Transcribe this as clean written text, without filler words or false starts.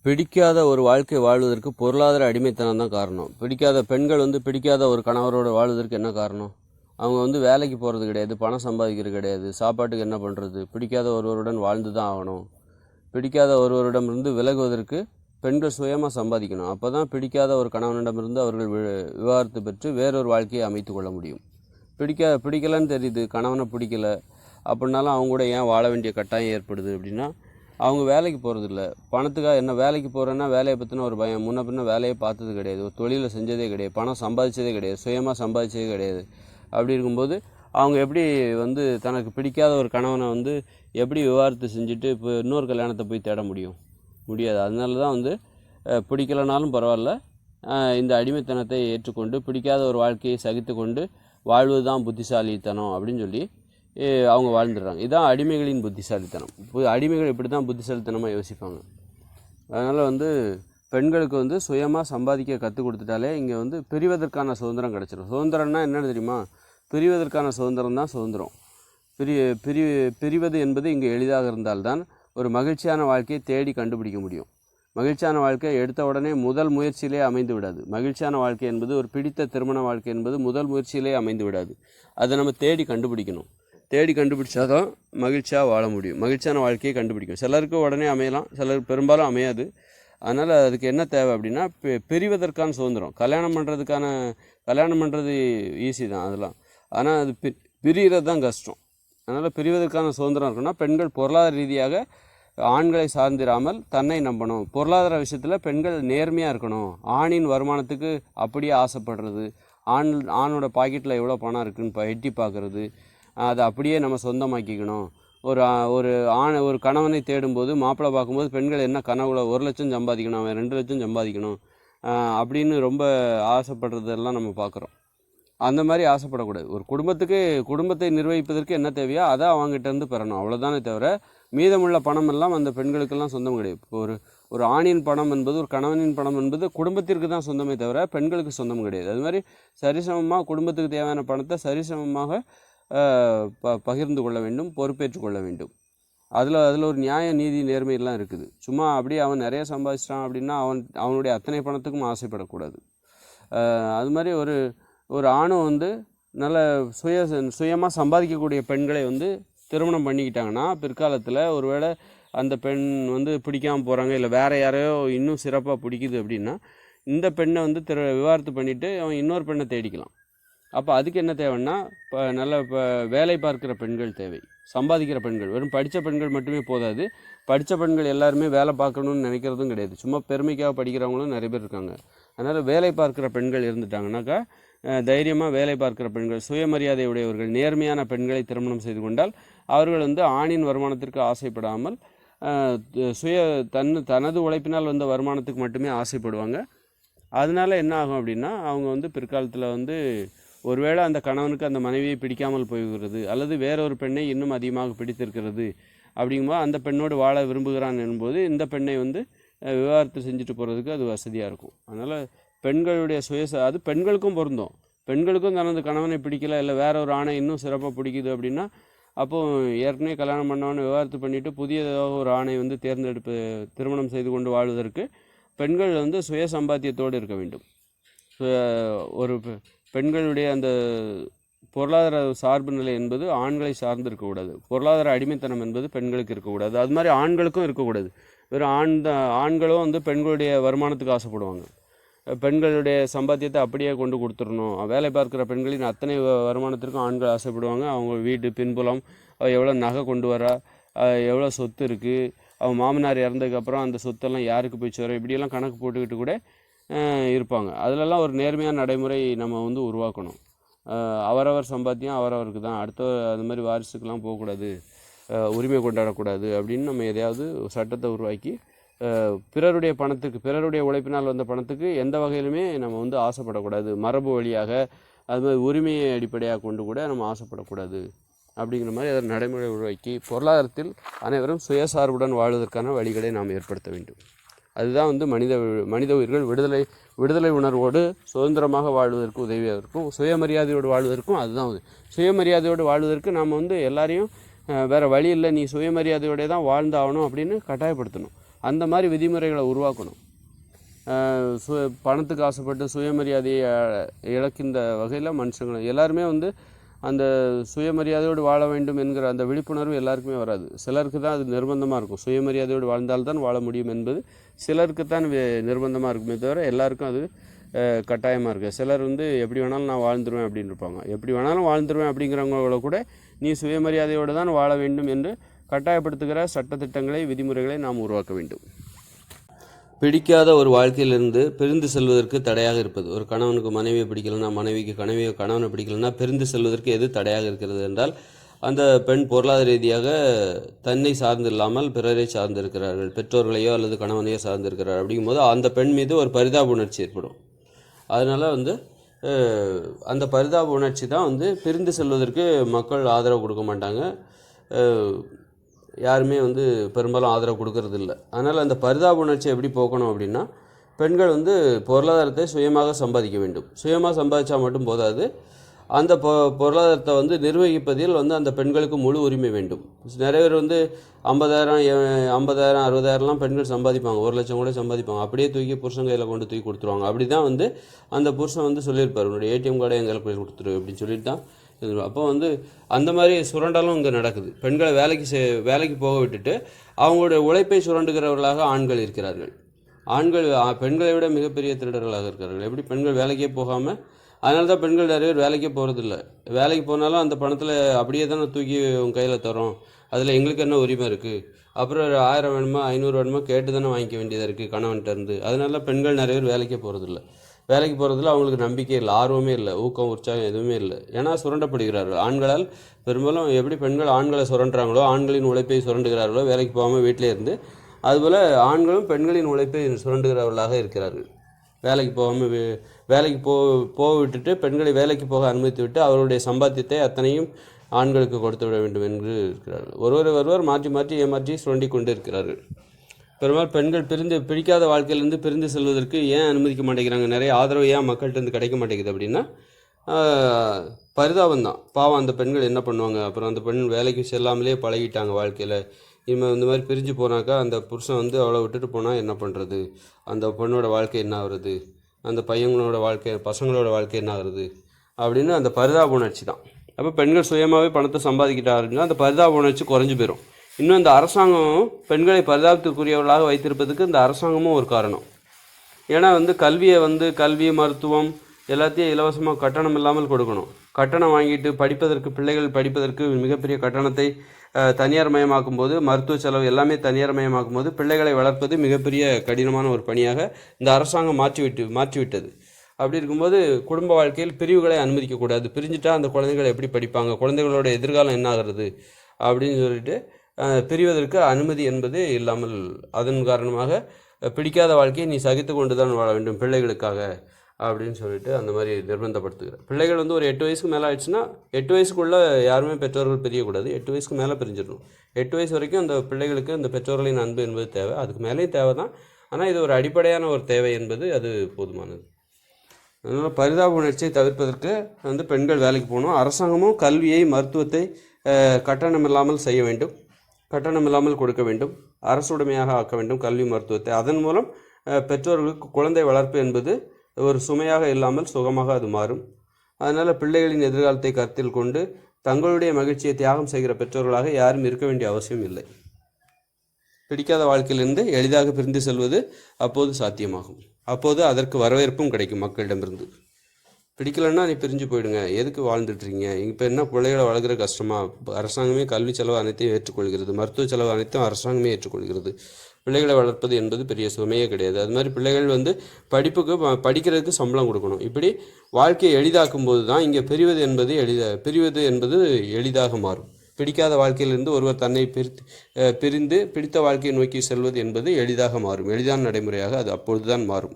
பிடிக்காத ஒரு வாழ்க்கை வாழ்வதற்கு பொருளாதார அடிமைத்தனம் தான் காரணம். பிடிக்காத பெண்கள் பிடிக்காத ஒரு கணவரோடு வாழ்வதற்கு என்ன காரணம்? அவங்க வேலைக்கு போகிறது கிடையாது, பணம் சம்பாதிக்கிறது கிடையாது, சாப்பாட்டுக்கு என்ன பண்ணுறது, பிடிக்காத ஒருவருடன் வாழ்ந்து தான் ஆகணும். பிடிக்காத ஒருவரிடமிருந்து விலகுவதற்கு பெண்கள் சுயமாக சம்பாதிக்கணும். அப்போ தான் பிடிக்காத ஒரு கணவனிடமிருந்து அவர்கள் விவாகரத்து பெற்று வேறொரு வாழ்க்கையை அமைத்து கொள்ள முடியும். பிடிக்கலன்னு தெரியுது, கணவனை பிடிக்கல அப்படின்னாலும் அவங்க கூட ஏன் வாழ வேண்டிய கட்டாயம் ஏற்படுது அப்படின்னா, அவங்க வேலைக்கு போகிறதில்ல. பணத்துக்காக என்ன வேலைக்கு போகிறேன்னா வேலையை பற்றின ஒரு பயம். முன்ன பின்ன வேலையை பார்த்தது கிடையாது, ஒரு தொழிலை செஞ்சதே கிடையாது, பணம் சம்பாதிச்சதே கிடையாது, சுயமாக சம்பாதிச்சதே கிடையாது. அப்படி இருக்கும்போது அவங்க எப்படி தனக்கு பிடிக்காத ஒரு கணவனை எப்படி விவாகரத்து செஞ்சுட்டு இப்போ இன்னொரு கல்யாணத்தை போய் தேட முடியாது. அதனால தான் பிடிக்கலனாலும் பரவாயில்ல, இந்த அடிமைத்தனத்தை ஏற்றுக்கொண்டு பிடிக்காத ஒரு வாழ்க்கையை சகித்து கொண்டு வாழ்வது தான் புத்திசாலித்தனம் அப்படின்னு சொல்லி அவங்க வாழ்ந்துடுறாங்க. இதுதான் அடிமைகளின் புத்திசாலித்தனம். அடிமைகள் இப்படி தான் புத்திசாலித்தனமாக யோசிப்பாங்க. அதனால் பெண்களுக்கு சுயமாக சம்பாதிக்க கற்றுக் கொடுத்துட்டாலே இங்கே பிரிவதற்கான சுதந்திரம் கிடச்சிடும். சுதந்திரம்னா என்னென்னு தெரியுமா? பிரிவதற்கான சுதந்திரம் தான் சுதந்திரம். பிரிவது என்பது இங்கே எளிதாக இருந்தால்தான் ஒரு மகிழ்ச்சியான வாழ்க்கையை தேடி கண்டுபிடிக்க முடியும். மகிழ்ச்சியான வாழ்க்கை எடுத்த உடனே முதல் முயற்சியிலே அமைந்து விடாது. மகிழ்ச்சியான வாழ்க்கை என்பது, ஒரு பிடித்த திருமண வாழ்க்கை என்பது முதல் முயற்சியிலே அமைந்து விடாது. அதை நம்ம தேடி கண்டுபிடிக்கணும். தேடி கண்டுபிடிச்சாதான் மகிழ்ச்சியாக வாழ முடியும். மகிழ்ச்சியான வாழ்க்கையை கண்டுபிடிக்கும். சிலருக்கு உடனே அமையலாம், சிலருக்கு பெரும்பாலும் அமையாது. அதனால் அதுக்கு என்ன தேவை அப்படின்னா, பிரிவதற்கான சுதந்திரம். கல்யாணம் பண்ணுறது ஈஸி தான் அதெல்லாம். ஆனால் அது பிரிகிறது தான் கஷ்டம். அதனால் பிரிவதற்கான சுதந்திரம் இருக்குன்னா பெண்கள் பொருளாதார ரீதியாக ஆண்களை சார்ந்திராமல் தன்னை நம்பணும். பொருளாதார விஷயத்தில் பெண்கள் நேர்மையாக இருக்கணும். ஆணின் வருமானத்துக்கு அப்படியே ஆசைப்படுறது, ஆணோட பாக்கெட்டில் எவ்வளோ பணம் இருக்குன்னு எட்டி பார்க்குறது, அதை அப்படியே நம்ம சொந்தமாக்கிக்கணும். ஒரு கணவனை தேடும்போது, மாப்பிள்ளை பார்க்கும்போது பெண்கள் என்ன கனவுல 1 லட்சம் சம்பாதிக்கணும், அவன் 2 லட்சம் சம்பாதிக்கணும் அப்படின்னு ரொம்ப ஆசைப்படுறதெல்லாம் நம்ம பார்க்குறோம். அந்த மாதிரி ஆசைப்படக்கூடாது. ஒரு குடும்பத்தை நிர்வகிப்பதற்கு என்ன தேவையோ அதை அவங்ககிட்ட பெறணும், அவ்வளோதானே தவிர மீதமுள்ள பணம் எல்லாம் அந்த பெண்களுக்கெல்லாம் சொந்தம் கிடையாது. இப்போ ஒரு ஆணின் பணம் என்பது, ஒரு கணவனின் பணம் என்பது குடும்பத்திற்கு தான் சொந்தமே தவிர பெண்களுக்கு சொந்தம் கிடையாது. அது மாதிரி சரிசமமாக குடும்பத்துக்கு தேவையான பணத்தை சரிசமமாக பகிர்ந்து கொள்ள வேண்டும், பொறுப்பேற்று கொள்ள வேண்டும். அதில் ஒரு நியாய நீதி நேர்மையெல்லாம் இருக்குது. சும்மா அப்படியே அவன் நிறைய சம்பாதிச்சிட்டான் அப்படின்னா அவனுடைய அத்தனை பணத்துக்கும் ஆசைப்படக்கூடாது. அது மாதிரி ஒரு ஆணும் நல்ல சுயமாக சம்பாதிக்கக்கூடிய பெண்களை திருமணம் பண்ணிக்கிட்டாங்கன்னா பிற்காலத்தில் ஒருவேளை அந்த பெண் பிடிக்காமல் போகிறாங்க, இல்லை வேறு யாரையோ இன்னும் சிறப்பாக பிடிக்குது அப்படின்னா இந்த பெண்ணை விவாகரத்து பண்ணிவிட்டு அவன் இன்னொரு பெண்ணை தேடிக்கலாம். அப்போ அதுக்கு என்ன தேவைன்னா, இப்போ வேலை பார்க்குற பெண்கள் தேவை, சம்பாதிக்கிற பெண்கள். வெறும் படித்த பெண்கள் மட்டுமே போதாது. படித்த பெண்கள் எல்லாருமே வேலை பார்க்கணுன்னு நினைக்கிறதும் கிடையாது. சும்மா பெருமைக்காக படிக்கிறவங்களும் நிறைய பேர் இருக்காங்க. அதனால் வேலை பார்க்குற பெண்கள் இருந்துட்டாங்கன்னாக்கா, தைரியமாக வேலை பார்க்குற பெண்கள், சுயமரியாதை உடையவர்கள், நேர்மையான பெண்களை திருமணம் செய்து கொண்டால் அவர்கள் ஆணின் வருமானத்திற்கு ஆசைப்படாமல் தனது உழைப்பினால் வந்த வருமானத்துக்கு மட்டுமே ஆசைப்படுவாங்க. அதனால் என்ன ஆகும் அப்படின்னா, அவங்க பிற்காலத்தில் ஒருவேளை அந்த கணவனுக்கு அந்த மனைவியை பிடிக்காமல் போய்கிறது, அல்லது வேறொரு பெண்ணை இன்னும் அதிகமாக பிடித்திருக்கிறது அப்படிங்கும்போது அந்த பெண்ணோடு வாழ விரும்புகிறான் என்போது இந்த பெண்ணை விவாகரத்து செஞ்சுட்டு போகிறதுக்கு அது வசதியாக இருக்கும். அதனால் பெண்களுடைய அது பெண்களுக்கும் பொருந்தும். பெண்களுக்கும் தனது கணவனை பிடிக்கல, இல்லை வேற ஒரு ஆணை இன்னும் சிறப்பாக பிடிக்குது அப்படின்னா, அப்போது ஏற்கனவே கல்யாணம் பண்ணவனை விவாகரத்து பண்ணிவிட்டு புதியதாக ஒரு ஆணை திருமணம் செய்து கொண்டு வாழ்வதற்கு பெண்கள் சுய சம்பாத்தியத்தோடு இருக்க வேண்டும். ஒரு பெண்களுடைய அந்த பொருளாதார சார்பு நிலை என்பது ஆண்களை சார்ந்து இருக்கக்கூடாது. பொருளாதார அடிமைத்தனம் என்பது பெண்களுக்கு இருக்கக்கூடாது. அது மாதிரி ஆண்களுக்கும் இருக்கக்கூடாது. வெறும் ஆண்களும் பெண்களுடைய வருமானத்துக்கு ஆசைப்படுவாங்க. பெண்களுடைய சம்பாத்தியத்தை அப்படியே கொண்டு கொடுத்துடணும். வேலை பார்க்குற பெண்களின் அத்தனை வருமானத்திற்கும் ஆண்கள் ஆசைப்படுவாங்க. அவங்க வீட்டு பின்புலம், எவ்வளோ நகை கொண்டு வரா, எவ்வளோ சொத்து இருக்குது, அவங்க மாமனார் இறந்ததுக்கப்புறம் அந்த சொத்தெல்லாம் யாருக்கு போய் சேரும், இப்படியெல்லாம் கணக்கு போட்டுக்கிட்டு கூட இருப்பாங்க. அதிலெல்லாம் ஒரு நேர்மையான நடைமுறை நம்ம உருவாக்கணும். அவரவர் சம்பாத்தியம் அவரவருக்கு தான், அது மாதிரி வாரிசுக்கெல்லாம் போகக்கூடாது, உரிமை கொண்டாடக்கூடாது அப்படின்னு நம்ம எதையாவது சட்டத்தை உருவாக்கி பிறருடைய பணத்துக்கு, பிறருடைய உழைப்பினால் வந்த பணத்துக்கு எந்த வகையிலுமே நம்ம ஆசைப்படக்கூடாது. மரபு வழியாக அது மாதிரி உரிமையை அடிப்படையாக கொண்டு கூட நம்ம ஆசைப்படக்கூடாது அப்படிங்கிற மாதிரி அதை நடைமுறை உருவாக்கி பொருளாதாரத்தில் அனைவரும் சுயசார்புடன் வாழ்வதற்கான வழிகளை நாம் ஏற்படுத்த வேண்டும். அதுதான் மனித உயிர்கள் விடுதலை உணர்வோடு சுதந்திரமாக வாழ்வதற்கு உதவியாக இருக்கும். சுயமரியாதையோடு வாழ்வதற்கும் அதுதான் சுயமரியாதையோடு வாழ்வதற்கு நாம் எல்லாரையும் வேறு வழி இல்லை, நீ சுயமரியாதையோடு தான் வாழ்ந்தாகணும் அப்படின்னு கட்டாயப்படுத்தணும். அந்த மாதிரி விதிமுறைகளை உருவாக்கணும். பணத்துக்கு ஆசைப்பட்டு சுயமரியாதையை இழக்கின்ற வகையில் மனுஷங்க எல்லாருமே வந்து அந்த சுயமரியாதையோடு வாழ வேண்டும் என்கிற அந்த விழிப்புணர்வு எல்லாருக்குமே வராது. சிலருக்கு தான் அது நிர்பந்தமாக இருக்கும். சுயமரியாதையோடு வாழ்ந்தால்தான் வாழ முடியும் என்பது சிலருக்கு தான் நிர்பந்தமாக இருக்குமே தவிர எல்லாருக்கும் அது கட்டாயமாக இருக்குது. சிலர் வந்து எப்படி வேணாலும் நான் வாழ்ந்துருவேன் அப்படின்னு இருப்பாங்க. எப்படி வேணாலும் வாழ்ந்துருவேன் அப்படிங்கிறவங்கள கூட நீ சுயமரியாதையோடு தான் வாழ வேண்டும் என்று கட்டாயப்படுத்துகிற சட்டத்திட்டங்களை விதிமுறைகளை நாம் உருவாக்க வேண்டும். பிடிக்காத ஒரு வாழ்க்கையிலிருந்து பிரிந்து செல்வதற்கு தடையாக இருப்பது. ஒரு கணவனுக்கு மனைவியை பிடிக்கலன்னா, மனைவிக்கு கணவனை பிடிக்கலன்னா பிரிந்து செல்வதற்கு எது தடையாக இருக்கிறது என்றால், அந்த பெண் பொருளாதார ரீதியாக தன்னை சார்ந்தில்லாமல் பிறரை சார்ந்திருக்கிறார்கள், பெற்றோர்களையோ அல்லது கணவனையோ சார்ந்திருக்கிறார்கள். அப்படிங்கும்போது அந்த பெண் மீது ஒரு பரிதாப உணர்ச்சி ஏற்படும். அதனால் வந்து அந்த பரிதாப உணர்ச்சி தான் வந்து பிரிந்து செல்வதற்கு மக்கள் ஆதரவு கொடுக்க மாட்டாங்க. யாருமே வந்து பெரும்பாலும் ஆதரவு கொடுக்கறது இல்லை. அதனால் அந்த பரிதாப உணர்ச்சியை எப்படி போக்கணும் அப்படின்னா, பெண்கள் வந்து பொருளாதாரத்தை சுயமாக சம்பாதிக்க வேண்டும். சுயமாக சம்பாதிச்சா மட்டும் போதாது, அந்த பொருளாதாரத்தை வந்து நிர்வகிப்பதில் வந்து அந்த பெண்களுக்கு முழு உரிமை வேண்டும். நிறைய பேர் வந்து 50,000 60,000 பெண்கள் சம்பாதிப்பாங்க, 1,00,000 கூட சம்பாதிப்பாங்க. அப்படியே தூக்கி புருஷன் கையில் கொண்டு தூக்கி கொடுத்துருவாங்க. அப்படி தான் வந்து அந்த புருஷன் வந்து சொல்லியிருப்பார், உன்னுடைய ஏடிஎம் கார்டை எங்களுக்கு போய் கொடுத்துரு அப்படின்னு சொல்லிட்டு தான். அப்போ வந்து அந்த மாதிரி சுரண்டலும் இங்கே நடக்குது. பெண்களை வேலைக்கு போக விட்டுட்டு அவங்களுடைய உழைப்பை சுரண்டுகிறவர்களாக ஆண்கள் இருக்கிறார்கள். ஆண்கள் பெண்களை விட மிகப்பெரிய திருடர்களாக இருக்கிறார்கள். எப்படி பெண்கள் வேலைக்கே போகாமல், அதனால தான் பெண்கள் நிறைய பேர் வேலைக்கே போகிறதில்ல. வேலைக்கு போனாலும் அந்த பணத்தில் அப்படியே தானே தூக்கி உங்கள் கையில் தரோம், அதில் எங்களுக்கு என்ன உரிமை இருக்குது, அப்புறம் 1000 வேணுமா 500 வேணுமா கேட்டு தானே வாங்கிக்க வேண்டியதாக இருக்குது கணவன்கிட்டருந்து. அதனால பெண்கள் நிறைய பேர் வேலைக்கே போகிறதில்ல. வேலைக்கு போகிறதுல அவங்களுக்கு நம்பிக்கை இல்லை, ஆர்வமே இல்லை, ஊக்கம் உற்சாகம் எதுவுமே இல்லை. ஏன்னா சுரண்டப்படுகிறார்கள் ஆண்களால். பெரும்பாலும் எப்படி பெண்கள் ஆண்களை சுரண்டுறாங்களோ, ஆண்களின் உழைப்பை சுரண்டுகிறார்களோ வேலைக்கு போகாமல் வீட்டிலே இருந்து, அதுபோல் ஆண்களும் பெண்களின் உழைப்பை சுரண்டுகிறவர்களாக இருக்கிறார்கள். வேலைக்கு போகாமல் வேலைக்கு போக விட்டுட்டு பெண்களை வேலைக்கு போக அனுமதித்து விட்டு அவருடைய சம்பாத்தியத்தை அத்தனையும் ஆண்களுக்கு கொடுத்து விட வேண்டும் என்று இருக்கிறார்கள். ஒருவர் மாற்றி மாற்றி ஏமாற்றி சுரண்டி கொண்டு இருக்கிறார்கள். பெரும்பாலும் பெண்கள் பிடிக்காத வாழ்க்கையிலேருந்து பிரிந்து செல்வதற்கு ஏன் அனுமதிக்க மாட்டேங்கிறாங்க, நிறைய ஆதரவு ஏன் மக்கள்கிட்ட கிடைக்க மாட்டேங்குது அப்படின்னா, பரிதாபம் தான். பாவம் அந்த பெண்கள் என்ன பண்ணுவாங்க, அப்புறம் அந்த பெண் வேலைக்கு செல்லாமலே பழகிட்டாங்க வாழ்க்கையில். இனிமேல் இந்த மாதிரி பிரிஞ்சு போனாக்கா அந்த புருஷன் வந்து அவளை விட்டுட்டு போனால் என்ன பண்ணுறது, அந்த பெண்ணோட வாழ்க்கை என்ன ஆகுறது, அந்த பையங்களோட வாழ்க்கை பசங்களோட வாழ்க்கை என்ன ஆகுறது அப்படின்னு அந்த பரிதாப உணர்ச்சி தான். அப்போ பெண்கள் சுயமாகவே பணத்தை சம்பாதிக்கிட்டாருன்னா அந்த பரிதாப உணர்ச்சி குறைஞ்சி போயிடும். இன்னும் இந்த அரசாங்கம் பெண்களை பரிதாபத்திற்குரியவர்களாக வைத்திருப்பதுக்கு இந்த அரசாங்கமும் ஒரு காரணம். ஏன்னா வந்து கல்வி மருத்துவம் எல்லாத்தையும் இலவசமாக கட்டணம் இல்லாமல் கொடுக்கணும். கட்டணம் வாங்கிட்டு பிள்ளைகள் படிப்பதற்கு மிகப்பெரிய கட்டணத்தை தனியார் மயமாக்கும் போது, மருத்துவ செலவு எல்லாமே தனியார் மயமாக்கும் போது பிள்ளைகளை வளர்ப்பது மிகப்பெரிய கடினமான ஒரு பணியாக இந்த அரசாங்கம் மாற்றிவிட்டது. அப்படி இருக்கும்போது குடும்ப வாழ்க்கையில் பிரிவுகளை அனுமதிக்கக்கூடாது. பிரிஞ்சுட்டா அந்த குழந்தைகள் எப்படி படிப்பாங்க, குழந்தைகளோட எதிர்காலம் என்ன ஆகிறது அப்படின்னு சொல்லிட்டு பிரிவதற்கு அனுமதி என்பது இல்லாமல், அதன் காரணமாக பிடிக்காத வாழ்க்கையை நீ சகித்து கொண்டு தான் வாழ வேண்டும் பிள்ளைகளுக்காக அப்படின்னு சொல்லிட்டு அந்த மாதிரி நிர்பந்தப்படுத்துகிறார். பிள்ளைகள் வந்து ஒரு 8 வயசுக்கு மேலே ஆயிடுச்சுன்னா, 8 வயசுக்குள்ளே யாருமே பெற்றோர்கள் பிரியக்கூடாது. 8 வயசுக்கு மேலே பிரிஞ்சிடணும். 8 வயசு வரைக்கும் அந்த பிள்ளைகளுக்கு அந்த பெற்றோர்களின் அன்பு என்பது தேவை. அதுக்கு மேலேயும் தேவை தான். ஆனால் இது ஒரு அடிப்படையான ஒரு தேவை என்பது அது போதுமானது. அதனால் பரிதாப உணர்ச்சியை தவிர்ப்பதற்கு வந்து பெண்கள் வேலைக்கு போகணும். அரசாங்கமும் கல்வியை மருத்துவத்தை கட்டணம் இல்லாமல் செய்ய வேண்டும், கட்டணம் இல்லாமல் கொடுக்க வேண்டும், அரசுடைமையாக ஆக்க வேண்டும் கல்வி மருத்துவத்தை. அதன் மூலம் பெற்றோர்களுக்கு குழந்தை வளர்ப்பு என்பது ஒரு சுமையாக இல்லாமல் சுகமாக அது மாறும். அதனால் பிள்ளைகளின் எதிர்காலத்தை கருத்தில் கொண்டு தங்களுடைய மகிழ்ச்சியை தியாகம் செய்கிற பெற்றோர்களாக யாரும் இருக்க வேண்டிய அவசியம் இல்லை. பிடிக்காத வாழ்க்கையிலிருந்து எளிதாக பிரிந்து செல்வது அப்போது சாத்தியமாகும். அப்போது அதற்கு வரவேற்பும் கிடைக்கும் மக்களிடமிருந்து. பிடிக்கலன்னா நீ பிரிஞ்சு போயிடுங்க, எதுக்கு வாழ்ந்துட்டுருக்கீங்க, இப்போ என்ன பிள்ளைகளை வளர்க்குற கஷ்டமா, அரசாங்கமே கல்வி செலவு அனைத்தையும் ஏற்றுக்கொள்கிறது, மருத்துவ செலவு அனைத்தும் அரசாங்கமே ஏற்றுக்கொள்கிறது. பிள்ளைகளை வளர்ப்பது என்பது பெரிய சுமையே கிடையாது. அது மாதிரி பிள்ளைகள் வந்து படிக்கிறதுக்கு சம்பளம் கொடுக்கணும். இப்படி வாழ்க்கையை எளிதாக்கும் போது தான் இங்கே பிரிவது என்பது எளிதாக மாறும். பிடிக்காத வாழ்க்கையிலிருந்து ஒருவர் தன்னை பிரிந்து பிடித்த வாழ்க்கையை நோக்கி செல்வது என்பது எளிதாக மாறும். எளிதான நடைமுறையாக அது அப்பொழுது தான் மாறும்.